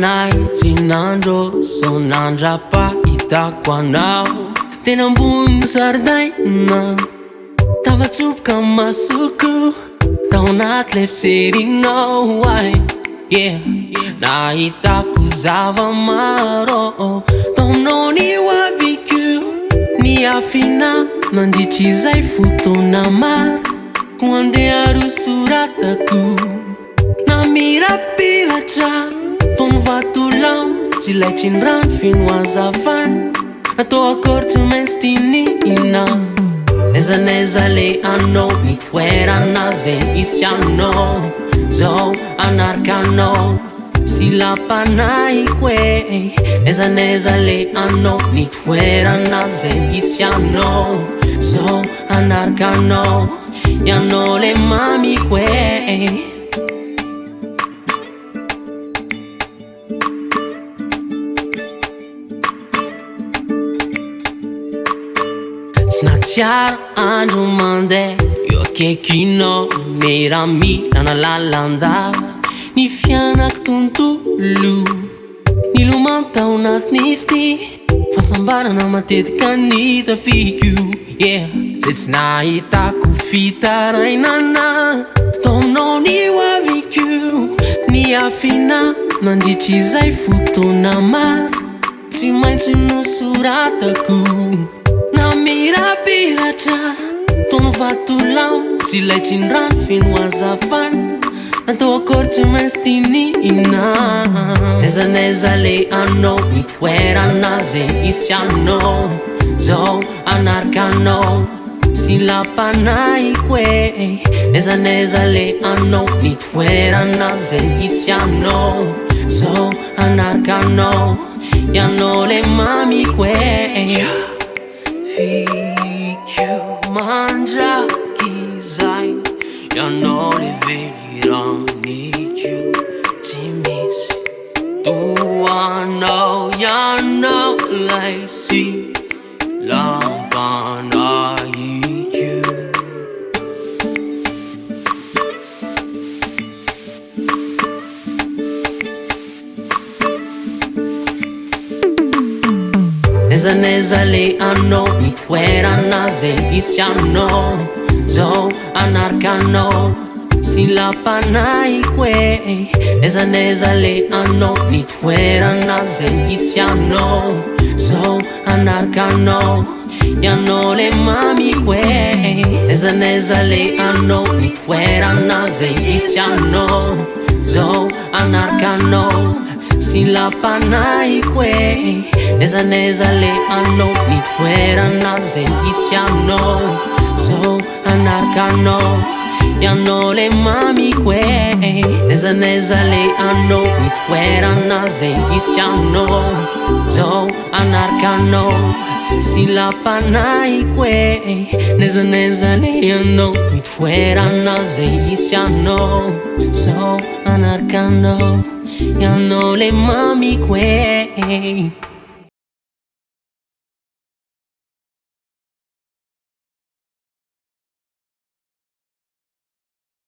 panay tsinandro so nandrapahitako anao tena ambony zaridaina tavatsoboka masoko tao anaty le fitserinao yeah. Nahitako zava-maro tao aminao ny hoaviko ny afina nandritry izay fotoana maro ko andeha arosoratako na mirapiratra tony vatolamo tsy laitry ny rano feno azavana natao akory tsy maintsy tinihina nezaneza le anao mitoerana zay isy anao zao anaraka anao sy lapanahiko e nezaneza le anao mitoerana zay isy anao zao anaraka anao ianao le mamiko e Snattiaro andro mandeha io akaikinao miramila na lalandava ny fianako tontolo ny lomano tao anatin'ny fity fahasambarana matetika ny tafiko yeah. Zay tsy nahitako fitarainana tao aminao ny hoaviko ny afina nandritry izay fotoana maro tsy maintsy nosoratako na mirapiratra tony vatolamo tsy laitry ny rano feno azavana natao akory tsy maintsy tinihina nezaneza le anao mitoerana zay isy anao zao anaraka anao sy lapanahiko e nezaneza le anao mitoerana zay isy anao zao anaraka anao ianao le mamiko e Fico mandraky zay ianao le veraniko tsy misy toanao ianao lay sy lampanahiko nezaneza le anao mitoerana zay isy anao zao anaraka anao sy lapanahiko e nezaneza le anao mitoerana zay isy anao zao anaraka anao ianao le mamiko e nezaneza le anao mitoerana zay isy anao zao anaraka anao sy lapanahiko e nezaneza le anao mitoerana zay isy anao zao anaraka anao ianao le mamiko e nezaneza le anao mitoerana zay isy anao zao anaraka anao sy lapanahiko e nezaneza le anao mitoerana zay isy anao zao anaraka anao ianao le mamiko e